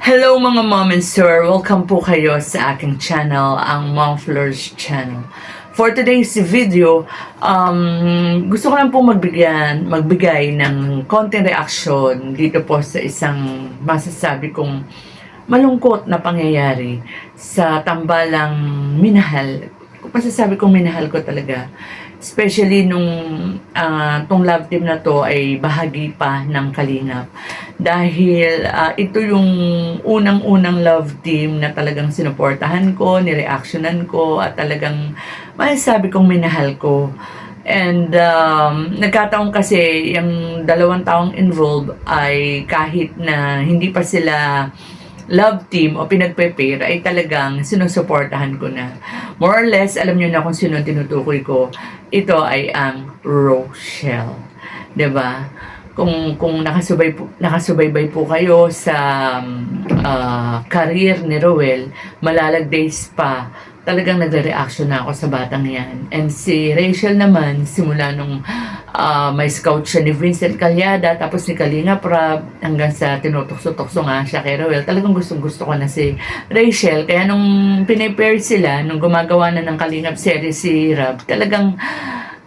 Hello mga mom and sir, welcome po kayo sa aking channel, ang Mom Flourish Channel. For today's video, gusto ko lang po magbigay ng konting reaksyon dito po sa isang masasabi kong malungkot na pangyayari sa tambalang minahal. Masasabi kong minahal ko talaga. Especially nung tong love team na to ay bahagi pa ng Kalingap. Dahil ito yung unang-unang love team na talagang sinuportahan ko, nireactionan ko, at talagang masasabi kong minahal ko. And nagkataon kasi yung dalawang taong involved ay kahit na hindi pa sila love team o pinagpe-pair ay talagang sinusuportahan ko na. More or less, alam nyo na kung sino tinutukoy ko. Ito ay ang Rochelle. 'Di ba? Kung nakasubaybay po kayo sa career ni Roel, Malalag Days pa, talagang nagre-reaction na ako sa batang yan. And si Rachel naman, simula nung may scout siya ni Vincent Calyada, tapos ni Kalinga Prab, hanggang sa tinutokso-tokso nga siya kay Roel, talagang gustong-gusto ko na si Rachel. Kaya nung pinapair sila, nung gumagawa na ng Kalingap series si Rab, talagang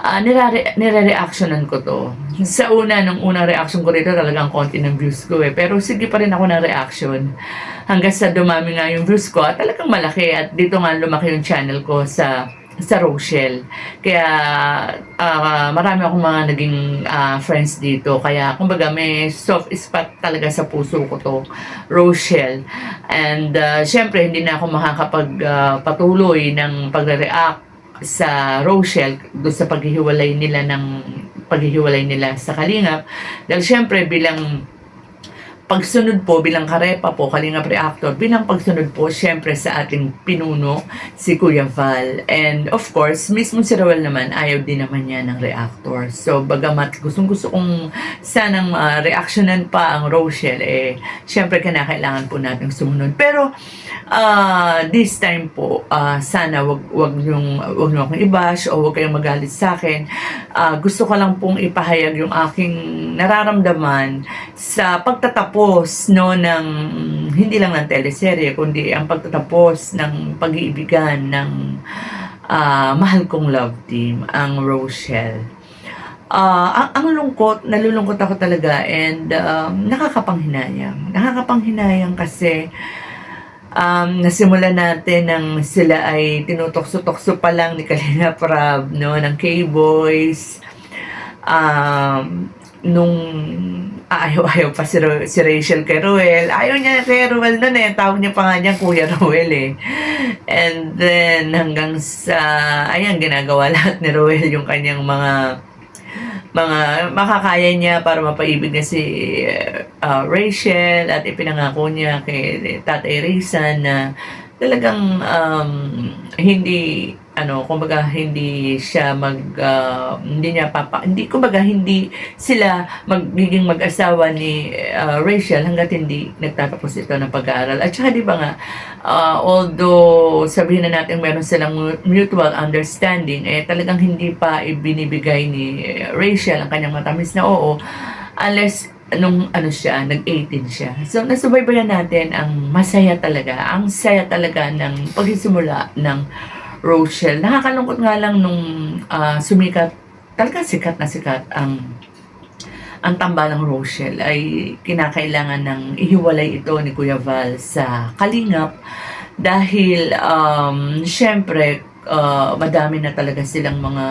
nire-reactionan ko to. Sa nung unang reaction ko rito, talagang konti ng views ko eh. Pero sige pa rin ako ng reaction. Hanggang sa dumami nga yung views ko, at talagang malaki. At dito nga lumaki yung channel ko sa Rochelle. Kaya marami akong mga naging friends dito. Kaya kumbaga may soft spot talaga sa puso ko to, Rochelle. And syempre hindi na ako makakapagpatuloy ng pagre-react sa Rochelle doon sa paghihiwalay nila sa Kalingap. Dahil syempre bilang pagsunod po, bilang karepa po, Kalingap Reactor, bilang pagsunod po, syempre sa ating pinuno, si Kuya Val. And of course, mismo si Roel naman, ayaw din naman niya ng reactor. So, bagamat gustong-gusto kong sanang reactionan pa ang Rochelle, eh, syempre kinakailangan po natin sumunod. Pero, this time po, sana wag niyo akong i-bash o wag kayong magalit sa akin. Gusto ko lang pong ipahayag yung aking nararamdaman sa pagtatapos ng hindi lang ng teleserye kundi ang pagtatapos ng pag-iibigan ng mahal kong love team, ang Rochelle. Ang nalulungkot ako talaga, and nakakapanghinayang kasi nasimula natin nang sila ay tinutokso-tokso pa lang ni Kalinga Prab, no, ng K-Boys. Nung ayaw pa si Rachel kay Roel. Ayaw niya kay Roel nun eh. Tawag niya pa nga niya Kuya Roel eh. And then hanggang sa, ayan, ginagawa lahat ni Roel yung kanyang mga makakaya niya para mapaibig na si Rachel, at ipinangako niya kay Tatay Rizan na talagang hindi kumbaga hindi siya hindi sila magiging mag-asawa ni Rachel hangga't hindi nagtatapos ito ng pag-aaral. At saka di ba nga, although sabihin na natin meron silang mutual understanding, eh talagang hindi pa ibinibigay ni Rachel ang kanyang matamis na oo, unless nung nag-18 siya. So, nasubaybayan natin ang saya talaga ng pagsisimula ng Rochelle. Nakakalungkot nga lang nung sumikat, talaga sikat na sikat ang tambalang Rochelle, ay kinakailangan ng ihiwalay ito ni Kuya Val sa Kalingap dahil syempre madami na talaga silang mga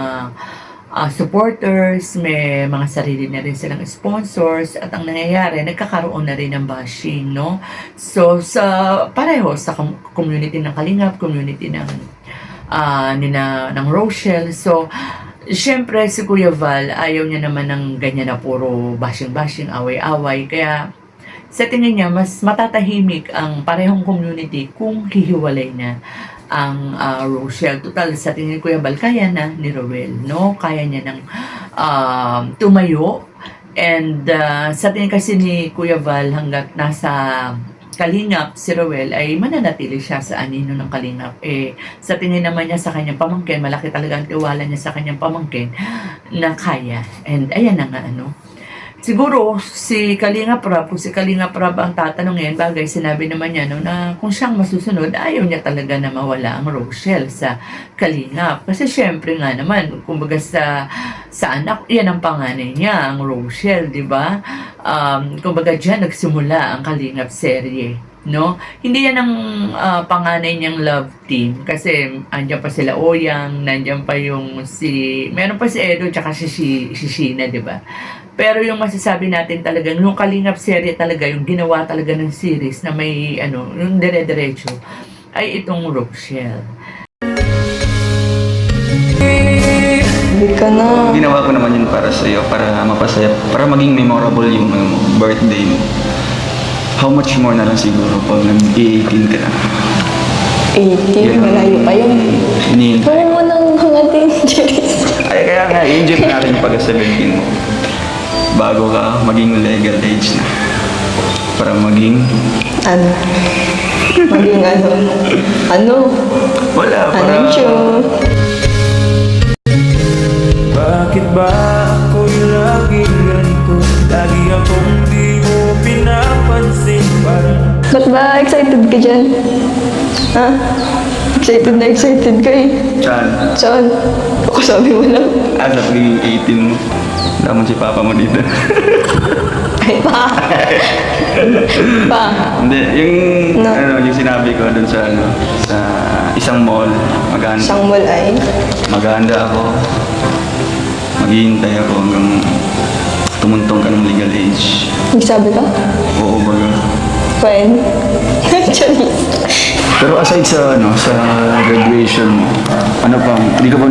supporters, may mga sarili na rin silang sponsors, at ang nangyayari, nagkakaroon na rin ng bashing, no? So, pareho sa community ng Kalingap, community ng Rochelle. So, syempre, si Kuya Val, ayaw niya naman ng ganyan na puro bashing, away-away. Kaya, sa tingin niya, mas matatahimik ang parehong community kung hihiwalay na ang Rochelle. Total, sa tingin Kuya Val, kaya na ni Roel, no? Kaya niya ng tumayo. And sa tingin kasi ni Kuya Val, hanggat nasa Kalingap si Roel, ay mananatili siya sa anino ng Kalingap. Eh, sa tingin naman niya sa kanyang pamangkin, malaki talaga ang tiwala niya sa kanyang pamangkin na kaya. And ayan na nga, siguro si Kalinga Prab, kung si Kalinga Prab ang tatanungin, bagay sinabi naman niya no, na kung siyang masusunod, ayaw niya talaga na mawala ang Rochelle sa Kalingap. Kasi syempre nga naman, kumbaga sa anak, yan ang panganay niya, ang Rochelle, di ba? Kumbaga dyan nagsimula ang Kalingap serye. No? Hindi yan ang panganay niyang love team kasi andyan pa sila Oyang, nandiyan pa yung meron pa si Edo tsaka si Sheena, di ba? Pero yung masasabi natin talagang yung Kalingap serye talaga, yung ginawa talaga ng series na may yung dire-diretso ay itong Rochelle. Hindi ka na. Ginawa ko naman yun para sa'yo, para mapasaya, para maging memorable yung birthday mo. How much more na lang siguro pag nag-18 ka na? 18, malayo pa yun. Hinihintay. Huwag mo nang hangatin, Jeris. Ay, kaya nga, enjoy mo natin yung pagka-17 mo. Bago ka maging legal age na. Para maging... Ano? Maging ano? Ano? Wala, para... Ano, Bakit ba ako'y laging ganito? Lagi akong di mo pinapansin. Parang Ba't ba excited ka dyan? Ha? Excited na excited ka eh. Chan, Saan? Ako sabi mo lang. as of maging 18 mo, naman si papa mo dito. Ay, pa. Pa. Hindi, yung, No. yung sinabi ko dun sa, sa isang mall, maganda. Isang mall ay. Maganda ako. Maghihintay ako hanggang tumuntong ka ng legal age. Nagsabi ka? Oo, baga. When? Charis. Pero aside sa sa graduation mo, ano pa, hindi ka ba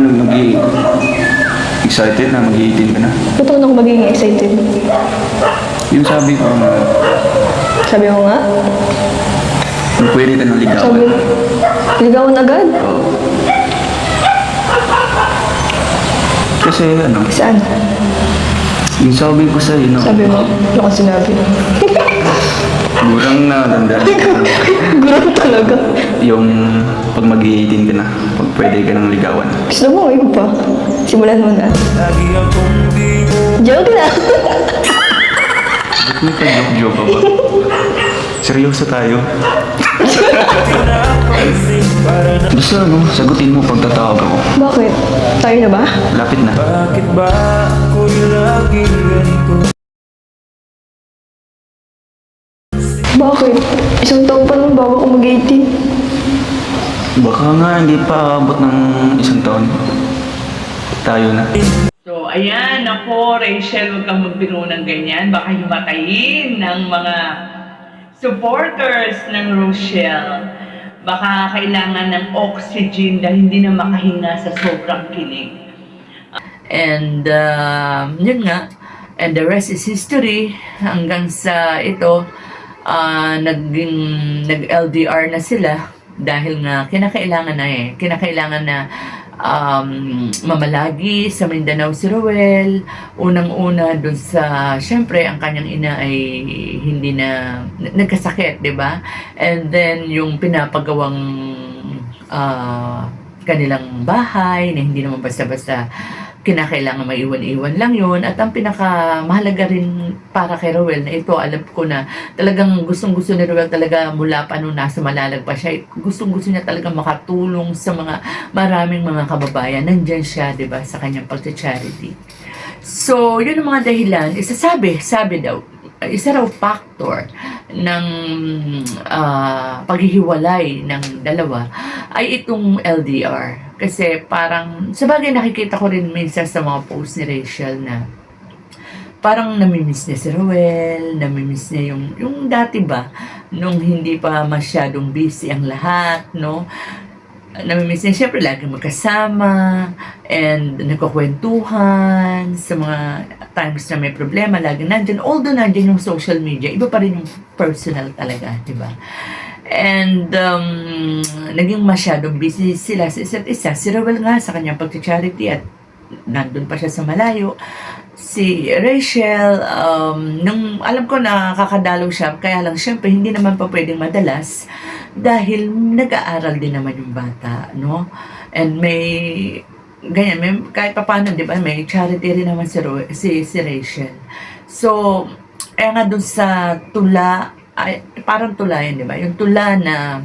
excited na mag-18 ka na? Ba't ako na magiging excited? Yung sabi ko, Sabi mo nga? pwede ka ng ligawan. Sabi, ligawan agad? Kasi Saan? yung sabi ko sa'yo, Sabi mo? Ano ka sinabi? murang na tanda. Gurang talaga. Yung pag mag-18 ka na, pag pwede ka ng ligawan. Gusto mo, ikaw pa. Simulan mo na. lagi akong di mo Joke na. Ba't may ka-joke-joke ka ba? Seryoso tayo. pinapansin. Para na Basta sagutin mo pag tatawag ako. Bakit? Tayo na ba? Lapit na. bakit ba ako'y laging ganito? Bakit? Isang taon pa lang bago ako mag-18. Baka nga hindi pa abot ng isang taon. Tayo na. So, ayan, ako, Rachel, huwag kang magbiro ng ganyan. Baka himatayin ng mga supporters ng Rochelle. Baka kailangan ng oxygen dahil hindi na makahinga sa sobrang kilig. And, yun nga. And the rest is history. Hanggang sa ito, nag-LDR na sila dahil nga kinakailangan na mamalagi sa Mindanao si Roel. Unang-una dun sa, syempre, ang kanyang ina ay hindi na nagkasakit, di ba? And then, yung pinapagawang kanilang bahay na hindi naman basta-basta kinakailangan maiwan-iwan lang yun. At ang pinakamahalaga rin para kay Roel na ito, alam ko na talagang gustong-gusto ni Roel talaga mula pa nung nasa Malalag pa siya. Gustong-gusto niya talaga makatulong sa maraming mga kababayan. Nandyan siya, di ba, sa kanyang pagcha-charity. So, yun ang mga dahilan. Sabi daw, isa raw factor ng paghihiwalay ng dalawa ay itong LDR. Kasi parang, sabagay nakikita ko rin minsan sa mga post ni Rachel na parang namimiss niya si Roel, namimiss niya yung dati ba, nung hindi pa masyadong busy ang lahat, no? Namimiss niya, syempre lagi magkasama and nagkukwentuhan sa mga times na may problema, lagi nandyan. Although nandyan yung social media, iba pa rin yung personal talaga, di ba? And naging masyadong busy sila sa isa't isa. Si Roel nga sa kanyang pag-charity at nandun pa siya sa malayo. Si Rachel, nung alam ko na kakadalaw siya, kaya lang syempre hindi naman pa pwedeng madalas dahil nag-aaral din naman yung bata, no? And may ganyan, kahit pa paano, di ba, may charity rin naman si Rachel. So, nga dun sa tula, ay, parang tula yun, di ba? Yung tula na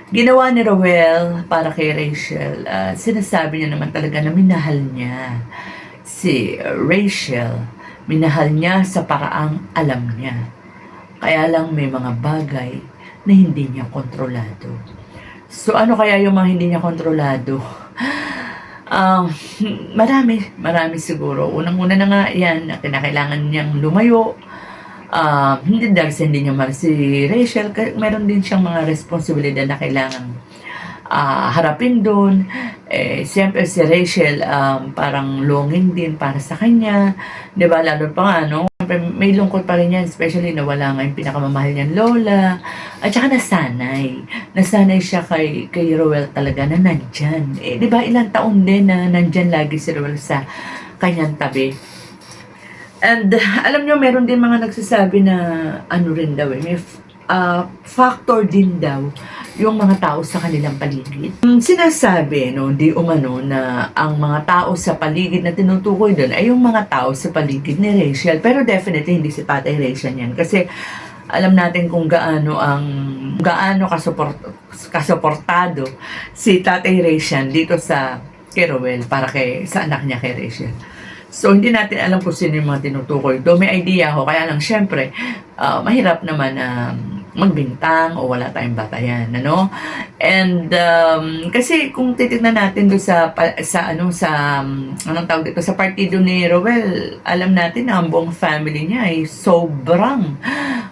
ginawa ni Roel para kay Rachel, sinasabi niya naman talaga na minahal niya si Rachel. Minahal niya sa paraang alam niya. Kaya lang may mga bagay na hindi niya kontrolado. So ano kaya yung mga hindi niya kontrolado? Marami siguro. Unang-una na nga yan, na kinakailangan niyang lumayo. Hindi dahil sa hindi niya mahal si Rachel, meron din siyang mga responsibilidad na kailangan harapin doon. Siyempre si Rachel, parang longing din para sa kanya. Diba? Lalo pa nga, no? May lungkot pa rin yan, especially na wala nga yung pinakamamahal niyang lola. At saka nasanay siya kay Roel talaga na nandyan. Diba? Ilang taon din na nandyan lagi si Roel sa kanyang tabi. And alam nyo, meron din mga nagsasabi na ano rin daw may factor din daw yung mga tao sa kanilang paligid. Sinasabi, no, di umano na ang mga tao sa paligid na tinutukoy doon ay yung mga tao sa paligid ni Rachel. Pero definitely hindi si Tatay Rachel yan. Kasi alam natin kung gaano kasuportado si Tatay Rachel dito sa kay Roel para sa anak niya kay Rachel. So, hindi natin alam kung sino yung mga tinutukoy. Do may idea ako, kaya lang syempre, mahirap naman na magbintang o wala tayong batayan, ano? And kasi kung titignan natin do sa anong tawag dito, sa partido ni Roel, alam natin na ang buong family niya ay sobrang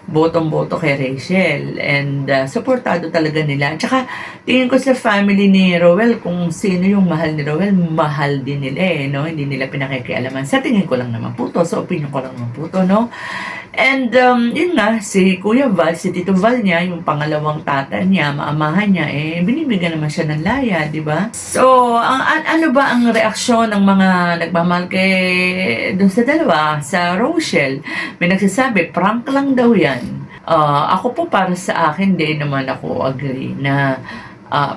botong-boto kay Rachel, and supportado talaga nila. Tsaka tingin ko sa family ni Roel, kung sino yung mahal ni Roel, mahal din nila no? Hindi nila pinakikialaman. Sa tingin ko lang naman po to, sa opinion ko lang naman po to, no? And yun nga, si Kuya Val, si Tito Val niya, yung pangalawang tata niya, maamahan niya, binibigyan naman siya ng laya, di ba? So, ano ba ang reaksyon ng mga nagmamahal dun sa dalawa, sa Rochelle? May nagsasabi, prank lang daw yan. Ako po, para sa akin, di naman ako agree na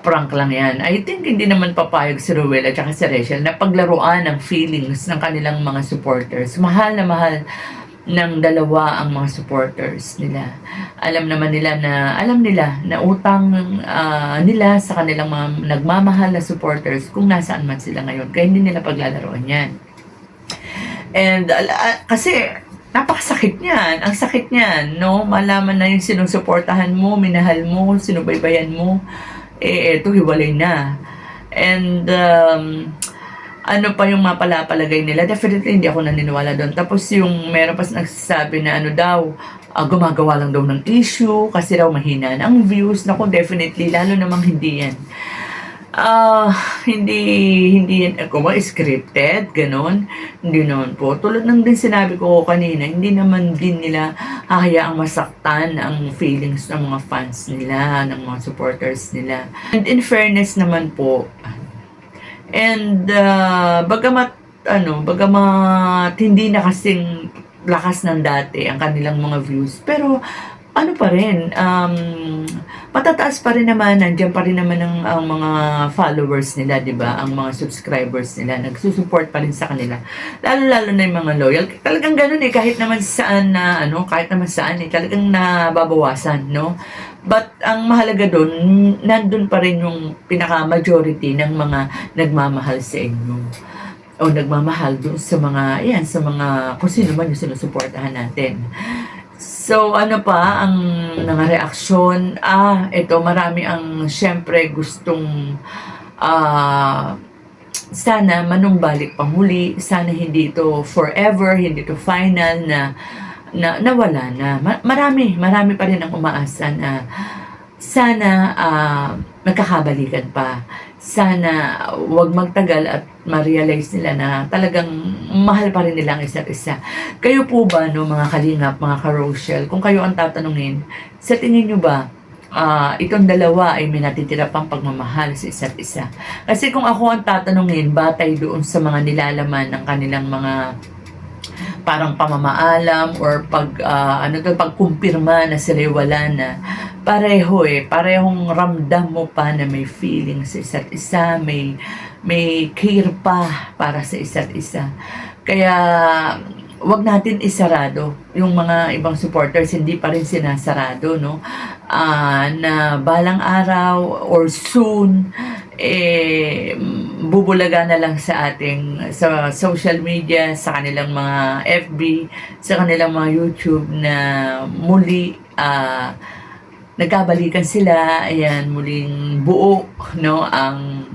prank lang yan. I think hindi naman papayag si Roel at saka si Rachel na paglaruan ng feelings ng kanilang mga supporters. Mahal na mahal ng dalawa ang mga supporters nila. Alam nila na utang nila sa kanilang mga nagmamahal na supporters kung nasaan man sila ngayon. Kaya hindi nila paglalaroan yan. And kasi napakasakit niyan. Ang sakit niyan, no? Malaman na yung sinusuportahan mo, minahal mo, sinubaybayan mo, eto hiwalay na. And ano pa yung mapalapalagay nila, definitely hindi ako naniniwala doon. Tapos yung meron pa nagsasabi na ano daw, gumagawa lang daw ng issue kasi raw mahina ang views. Naku, definitely, lalo namang hindi yan. Hindi yan, kung scripted, ganon. Hindi naman po. Tulad ng din sinabi ko kanina, hindi naman din nila hahayaang masaktan ang feelings ng mga fans nila, ng mga supporters nila. And in fairness naman po, and bagamat hindi na kasing lakas ng dati ang kanilang mga views, pero ano pa rin, patataas pa rin naman, nandiyan pa rin naman ang mga followers nila, di ba? Ang mga subscribers nila, nagsusupport pa rin sa kanila. Lalo na yung mga loyal. Talagang ganun kahit naman saan talagang nababawasan, no? But ang mahalaga doon, nandun pa rin yung pinaka-majority ng mga nagmamahal sa inyo. O nagmamahal doon sa mga kung sino man yung sinusuportahan natin. So, ano pa ang mga reaksyon? Ito, marami ang syempre gustong sana manumbalik pang muli. Sana hindi ito forever, hindi ito final na nawala na. Marami pa rin ang umaasa na sana magkakabalikan pa. Sana wag magtagal at ma-realize nila na talagang mahal pa rin nila ang isa't isa. Kayo po ba, no, mga kalingap, mga ka-Rochelle, kung kayo ang tatanungin, sa tingin nyo ba, itong dalawa ay may natitira pang pagmamahal sa isa't isa? Kasi kung ako ang tatanungin, batay doon sa mga nilalaman ng kanilang mga parang pamamaalam or pagkumpirma na sila wala na, parehong ramdam mo pa na may feeling sa isa't isa, may care pa para sa isa't isa. Kaya wag natin isarado yung mga ibang supporters, hindi pa rin sinasarado, no? Na balang araw or soon bubulaga na lang sa social media, sa kanilang mga FB, sa kanilang mga YouTube na muli nagkabalikan sila, ayan, muling buo, no, ang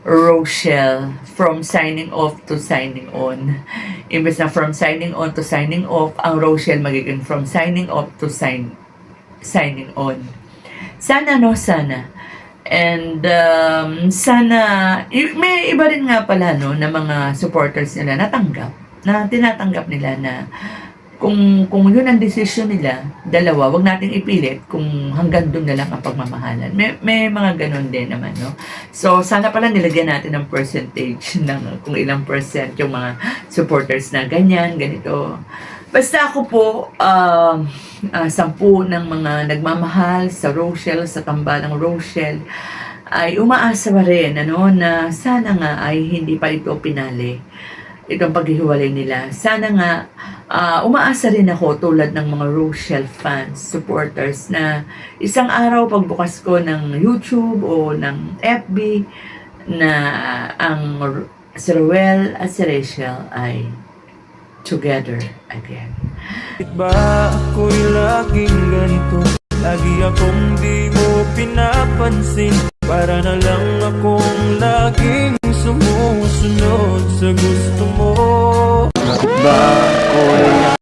Rochelle from signing off to signing on. Imbes na from signing on to signing off, ang Rochelle magiging from signing off to signing on. Sana, no? Sana. And sana, may iba rin nga pala, no, na mga supporters nila na tinatanggap nila na kung yun ang desisyon nila, dalawa, wag nating ipilit kung hanggang doon na lang ang pagmamahalan. May mga ganun din naman, no? So, sana pala nilagyan natin ng percentage ng kung ilang percent yung mga supporters na ganyan, ganito. Basta ako po, 10 ng mga nagmamahal sa Rochelle, sa tambalang Rochelle, ay umaasa pa rin, ano, na sana nga ay hindi pa ito pinali, itong paghihiwalay nila. Sana nga, umaasa rin ako tulad ng mga Rochelle fans, supporters, na isang araw pagbukas ko ng YouTube o ng FB na ang si Ruel at si Rachel ay together again. Bakit ba ako'y laging ganito? Lagi akong di mo pinapansin. Para na lang akong laging sumusunod sa gusto mo. Bakit ba ako'y